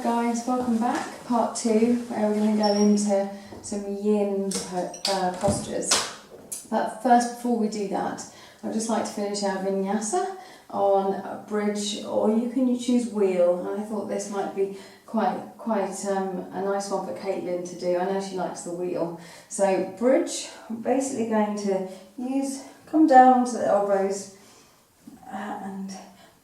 guys, welcome back. Part 2, where we're going to go into some yin postures. But first, before we do that, I'd just like to finish our vinyasa on a bridge, or you can choose wheel. And I thought this might be quite a nice one for Caitlin to do. I know she likes the wheel. So bridge, I'm basically going to come down to the elbows and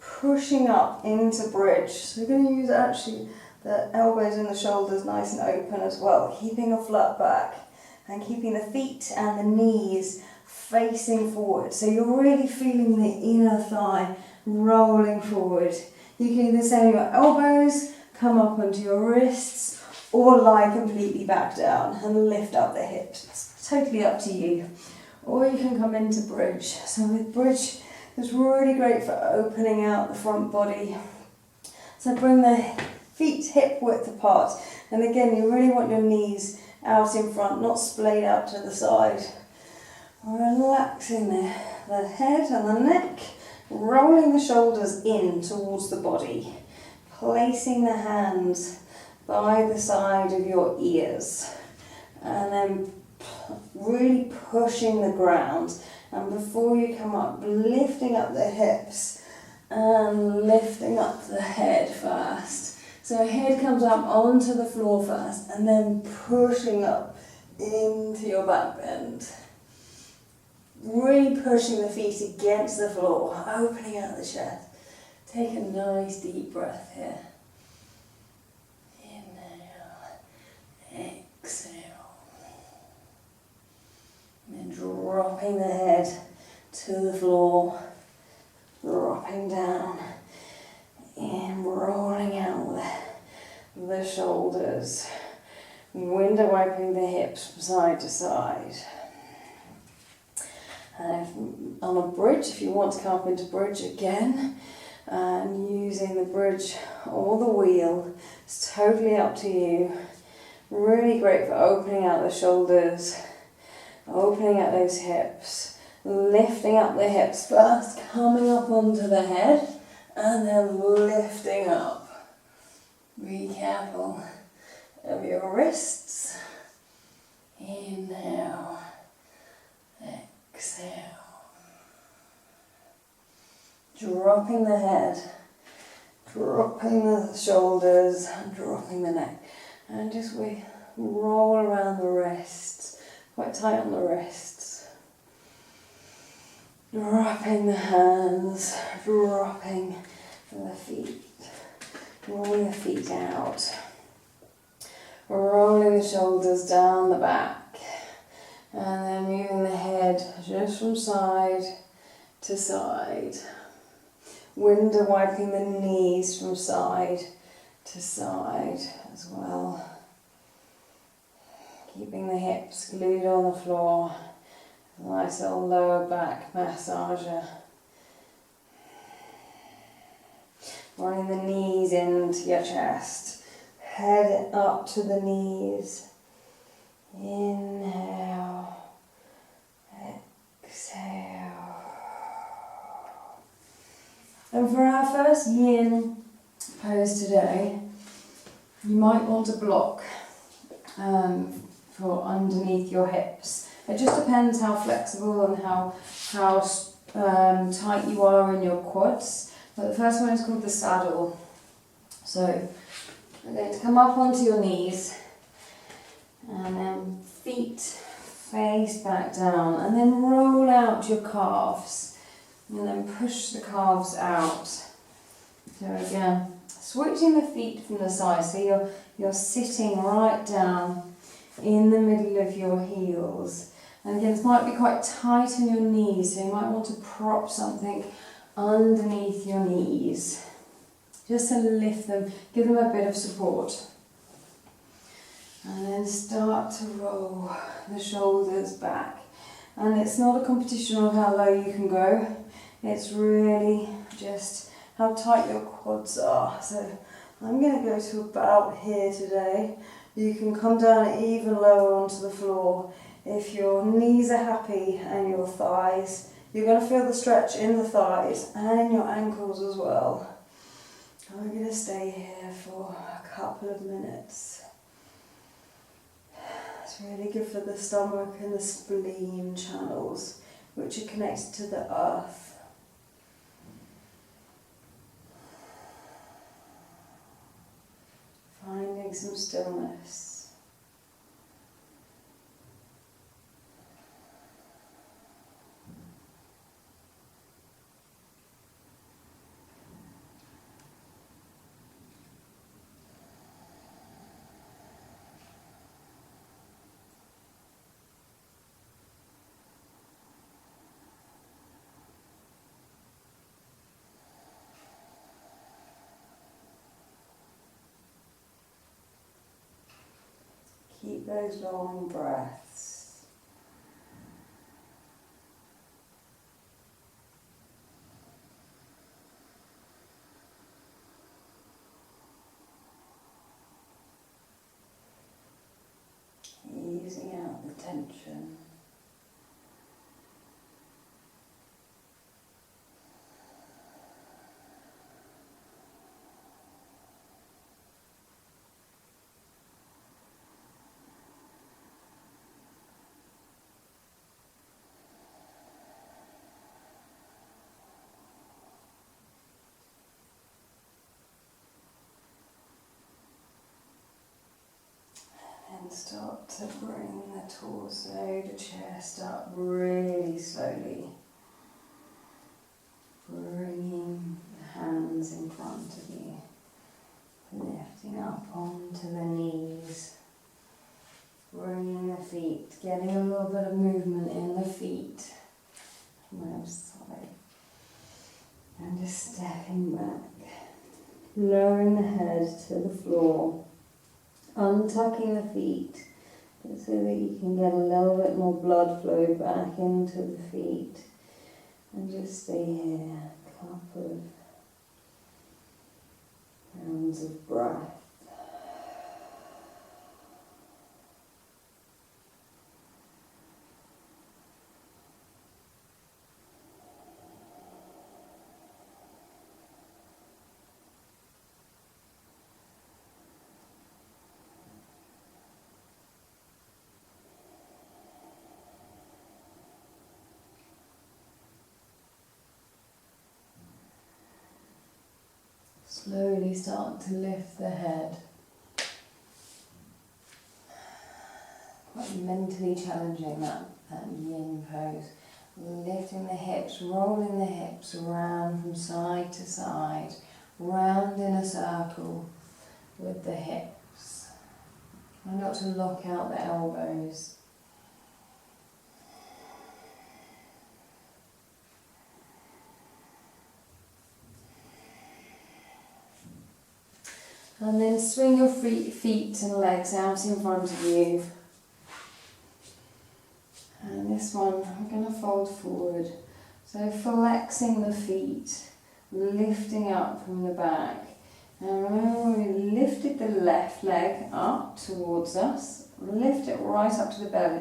pushing up into bridge. So we're going to use actually the elbows and the shoulders nice and open as well, keeping a flat back and keeping the feet and the knees facing forward. So you're really feeling the inner thigh rolling forward. You can either send your elbows, come up onto your wrists, or lie completely back down and lift up the hips. It's totally up to you. Or you can come into bridge. So with bridge, it's really great for opening out the front body. So bring the feet hip width apart. And again, you really want your knees out in front, not splayed out to the side. Relaxing the head and the neck, rolling the shoulders in towards the body. Placing the hands by the side of your ears. And then really pushing the ground. And before you come up, lifting up the hips and lifting up the head first. So head comes up onto the floor first and then pushing up into your back bend. Really pushing the feet against the floor, opening out the chest. Take a nice deep breath here. Inhale, exhale. And then dropping the head to the floor, dropping down, and rolling out the shoulders, window wiping the hips from side to side. And on a bridge, if you want to come up into bridge again, and using the bridge or the wheel, it's totally up to you. Really great for opening out the shoulders, opening out those hips, lifting up the hips first, coming up onto the head, and then lifting up. Be careful of your wrists. Inhale, exhale. Dropping the head, dropping the shoulders, and dropping the neck. And just we roll around the wrists, quite tight on the wrists. Dropping the hands, dropping the feet, rolling the feet out. Rolling the shoulders down the back. And then moving the head just from side to side. Window wiping the knees from side to side as well. Keeping the hips glued on the floor. Nice little lower back massager. Running the knees into your chest. Head up to the knees. Inhale. Exhale. And for our first yin pose today, you might want to block for underneath your hips. It just depends how flexible and how tight you are in your quads. But the first one is called the saddle. So you're going to come up onto your knees and then feet face back down, and then roll out your calves. And then push the calves out. So again, switching the feet from the side, so you're sitting right down in the middle of your heels. And again, this might be quite tight on your knees, so you might want to prop something underneath your knees, just to lift them, give them a bit of support. And then start to roll the shoulders back. And it's not a competition of how low you can go. It's really just how tight your quads are. So I'm going to go to about here today. You can come down even lower onto the floor. If your knees are happy and your thighs, you're going to feel the stretch in the thighs and in your ankles as well. I'm going to stay here for a couple of minutes. It's really good for the stomach and the spleen channels, which are connected to the earth. Finding some stillness. Keep those long breaths. Easing out the tension. And start to bring the torso, the chest up really slowly. Bringing the hands in front of you. Lifting up onto the knees. Bringing the feet, getting a little bit of movement in the feet. From outside. And just stepping back. Lowering the head to the floor. Untucking the feet so that you can get a little bit more blood flow back into the feet. And just stay here, a couple of rounds of breath. Slowly start to lift the head. Quite mentally challenging that yin pose. Lifting the hips, rolling the hips around from side to side, round in a circle with the hips. Try not to lock out the elbows. And then swing your feet and legs out in front of you. And this one, I'm going to fold forward. So flexing the feet, lifting up from the back. And remember we lifted the left leg up towards us. Lift it right up to the belly,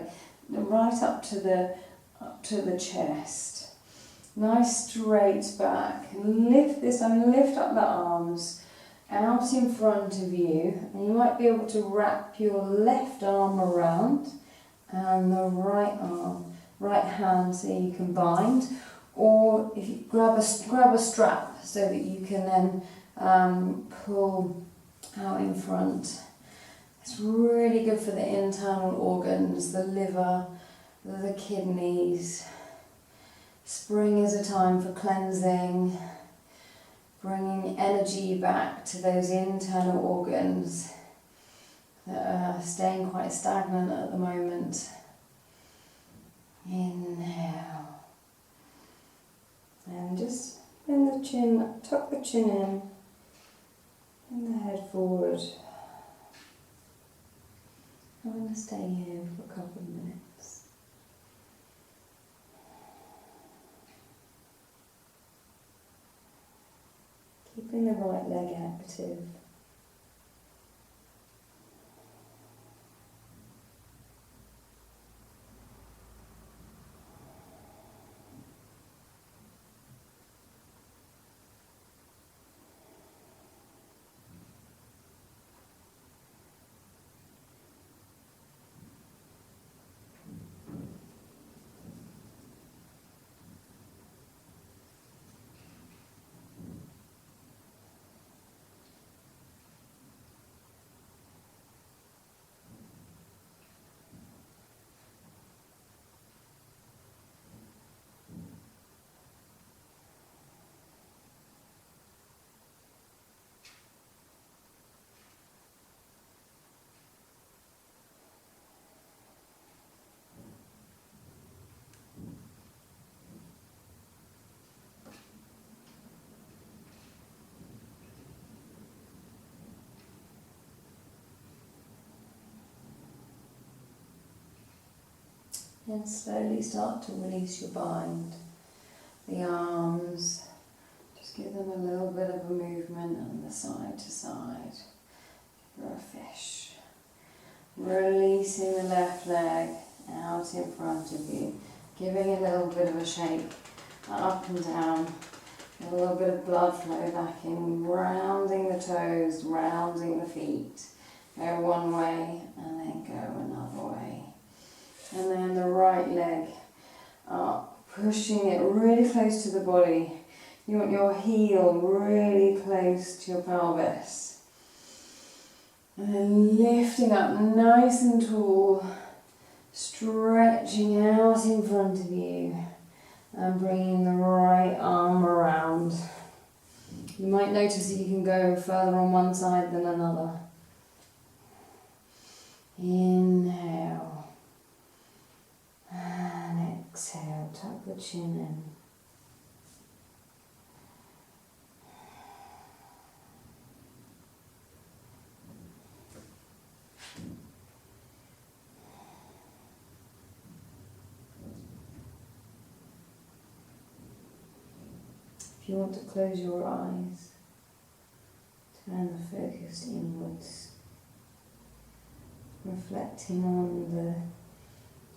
right up to the chest. Nice straight back. Lift this and lift up the arms. Out in front of you, and you might be able to wrap your left arm around and the right hand so you can bind, or if you grab a strap so that you can then pull out in front. It's really good for the internal organs, the liver, the kidneys. Spring is a time for cleansing. Bringing energy back to those internal organs that are staying quite stagnant at the moment. Inhale. And just bring the chin, tuck the chin in, and the head forward. I'm going to stay here for a couple of minutes. Keeping the right leg active. And slowly start to release your bind. The arms, just give them a little bit of a movement on the side to side. For a fish. Releasing the left leg out in front of you, giving a little bit of a shake up and down, a little bit of blood flow back in, rounding the toes, rounding the feet. Go one way and then go another way. And then the right leg up, pushing it really close to the body. You want your heel really close to your pelvis. And then lifting up nice and tall, stretching out in front of you and bringing the right arm around. You might notice that you can go further on one side than another. Inhale and exhale, tuck the chin in. If you want to close your eyes, turn the focus inwards, reflecting on the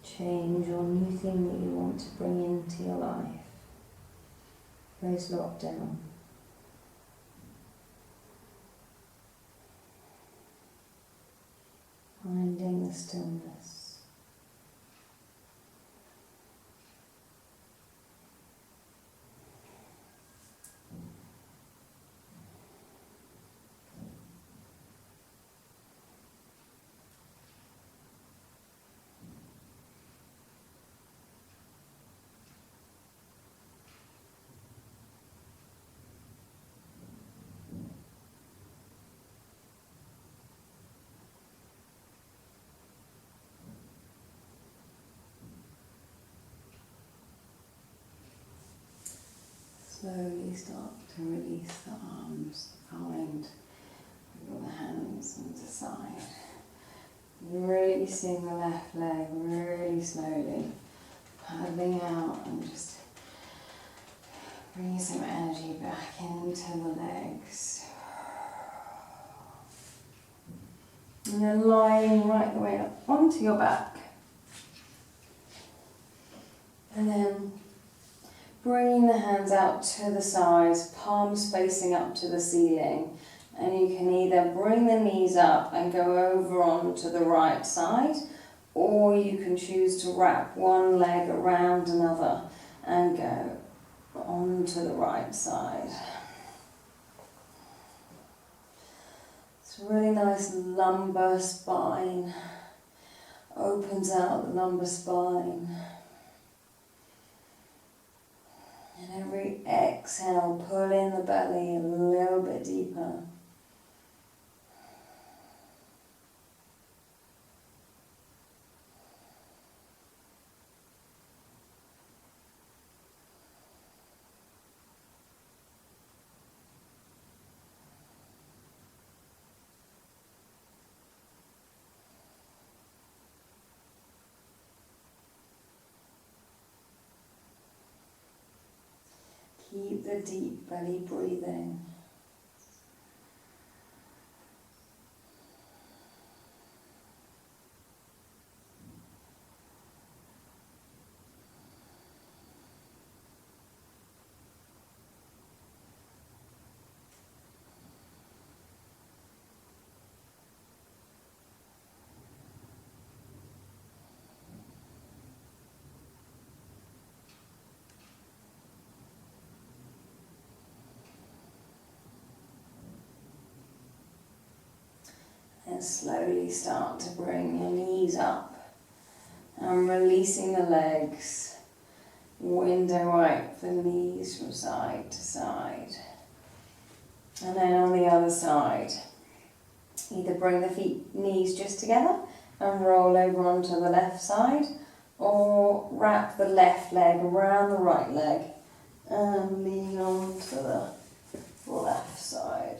change or new thing that you want to bring into your life. Close lockdown. Finding the stillness. Slowly start to release the arms behind, with the hands on the side. Releasing the left leg really slowly, paddling out and just bringing some energy back into the legs. And then lying right the way up onto your back. And then bringing the hands out to the sides, palms facing up to the ceiling. And you can either bring the knees up and go over onto the right side, or you can choose to wrap one leg around another and go onto the right side. It's a really nice lumbar spine. Opens out the lumbar spine. And every exhale, pull in the belly a little bit deeper. Keep the deep belly breathing. And slowly start to bring your knees up and releasing the legs. Window wipe the knees from side to side. And then on the other side, either bring the knees just together and roll over onto the left side, or wrap the left leg around the right leg and lean onto the left side.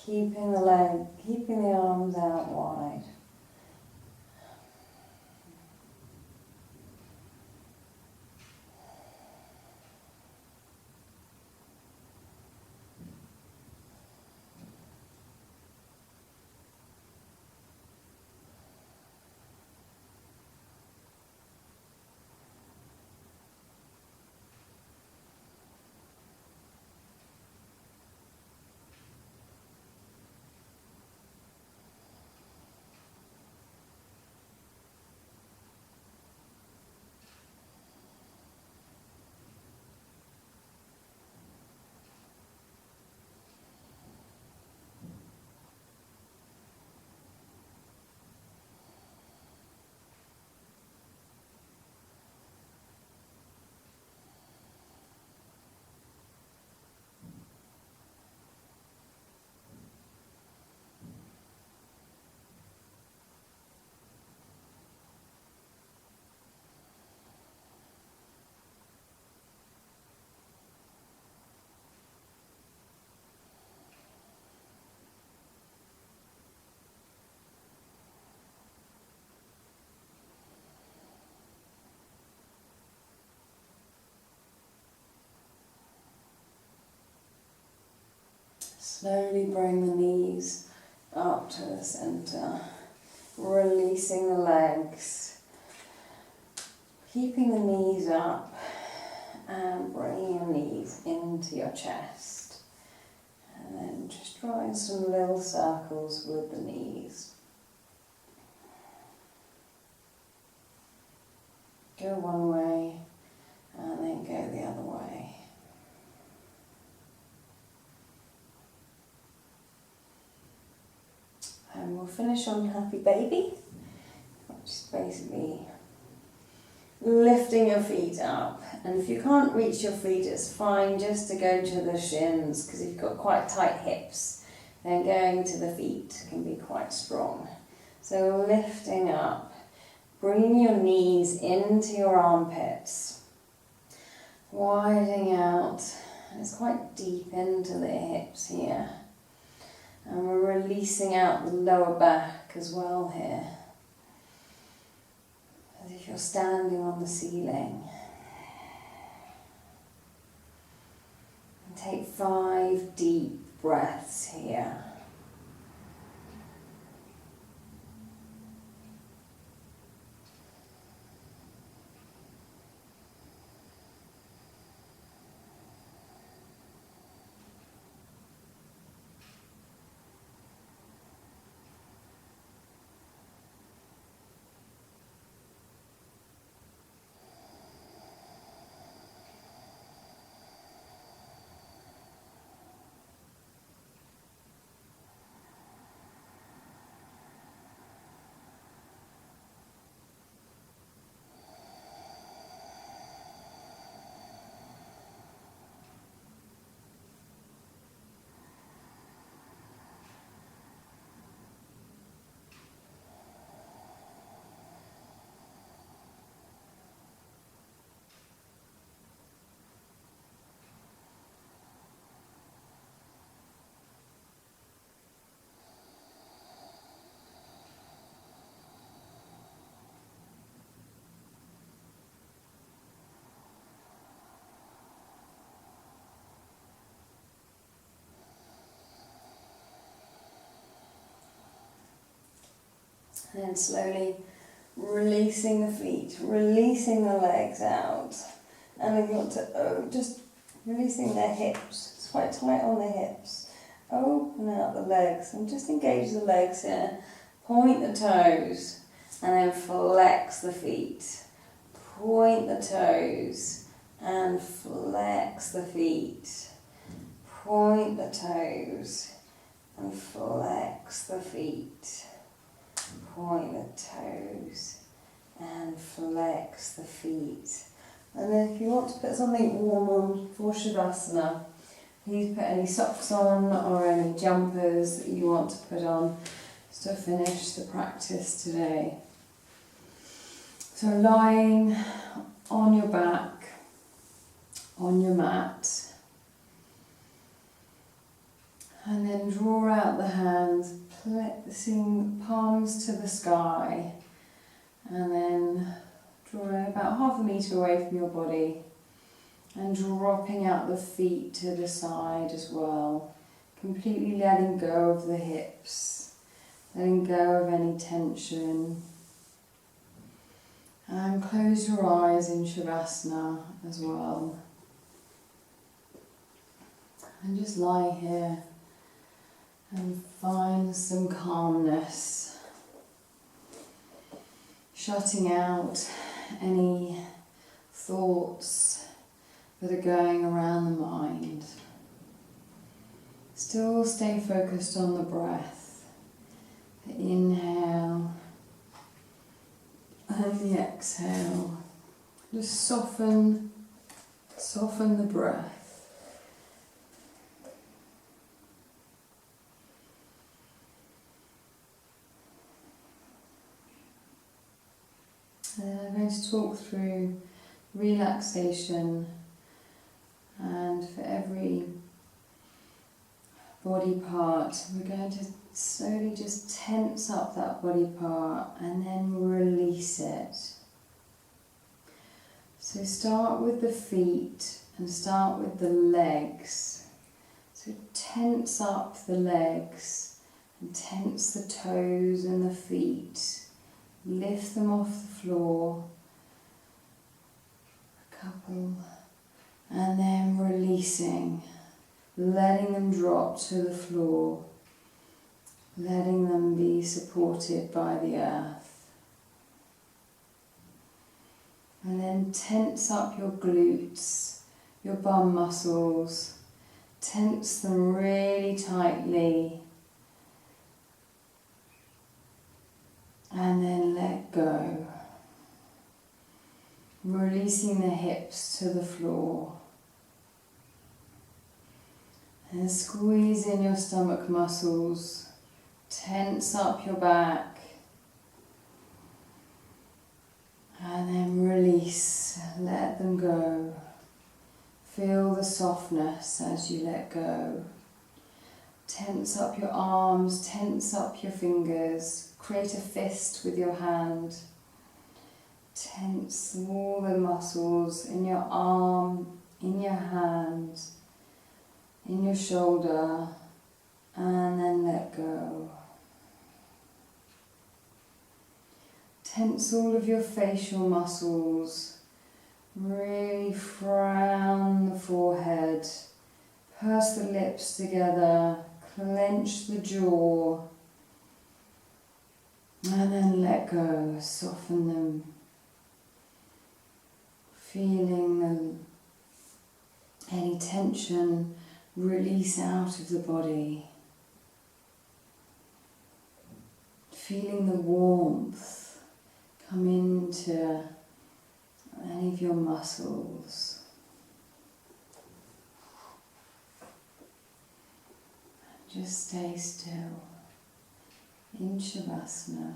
Keeping the arms out wide. Slowly bring the knees up to the centre, releasing the legs, keeping the knees up and bringing your knees into your chest. And then just drawing some little circles with the knees. Go one way and then go the other way. And we'll finish on Happy Baby, which is basically lifting your feet up. And if you can't reach your feet, it's fine just to go to the shins, because if you've got quite tight hips, then going to the feet can be quite strong. So lifting up, bringing your knees into your armpits, widening out, and it's quite deep into the hips here. And we're releasing out the lower back as well here, as if you're standing on the ceiling. And take 5 deep breaths here. And then slowly releasing the feet, releasing the legs out. And if you want to, just releasing their hips. It's quite tight on the hips. Open out the legs and just engage the legs here. Point the toes and then flex the feet. Point the toes and flex the feet. Point the toes and flex the feet. Point the toes and flex the feet. And then if you want to put something warm on for Shavasana, please put any socks on or any jumpers that you want to put on just to finish the practice today. So lying on your back, on your mat, and then draw out the hands, placing palms to the sky, and then drawing about 1/2 metre away from your body, and dropping out the feet to the side as well, completely letting go of the hips, letting go of any tension. And close your eyes in Shavasana as well. And just lie here and find some calmness, shutting out any thoughts that are going around the mind. Still stay focused on the breath, the inhale and the exhale. Just soften the breath. I'm going to talk through relaxation, and for every body part we're going to slowly just tense up that body part and then release it. So start with the feet and start with the legs. So So tense up the legs and tense the toes and the feet. Lift them off the floor. A couple. And then releasing. Letting them drop to the floor. Letting them be supported by the earth. And then tense up your glutes, your bum muscles. Tense them really tightly. And then let go. Releasing the hips to the floor. And squeeze in your stomach muscles. Tense up your back. And then release. Let them go. Feel the softness as you let go. Tense up your arms, tense up your fingers. Create a fist with your hand. Tense all the muscles in your arm, in your hand, in your shoulder, and then let go. Tense all of your facial muscles. Really frown the forehead, purse the lips together, clench the jaw, and then let go, soften them, feeling any tension release out of the body, feeling the warmth come into any of your muscles. Just stay still. In Shavasana,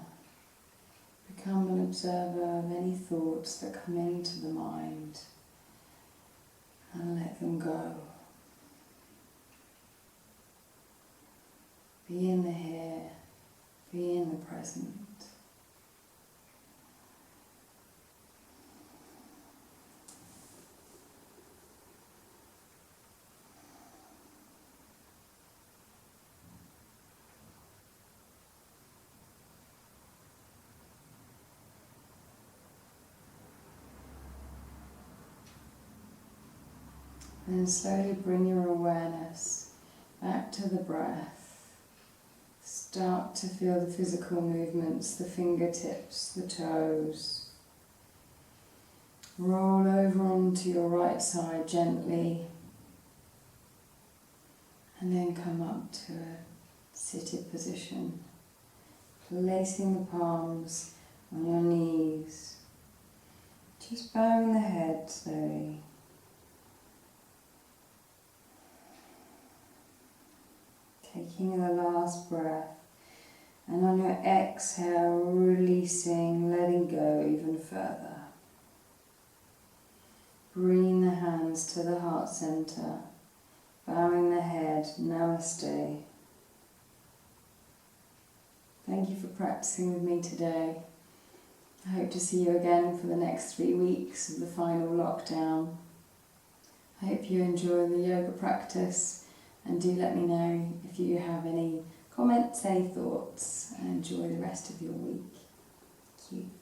become an observer of any thoughts that come into the mind and let them go. Be in the here, be in the present. And slowly bring your awareness back to the breath. Start to feel the physical movements, the fingertips, the toes. Roll over onto your right side gently. And then come up to a seated position. Placing the palms on your knees. Just bowing the head slowly. Taking the last breath, and on your exhale, releasing, letting go even further. Bringing the hands to the heart center, bowing the head, namaste. Thank you for practicing with me today. I hope to see you again for the next 3 weeks of the final lockdown. I hope you enjoy the yoga practice. And do let me know if you have any comments, any thoughts, and enjoy the rest of your week. Thank you.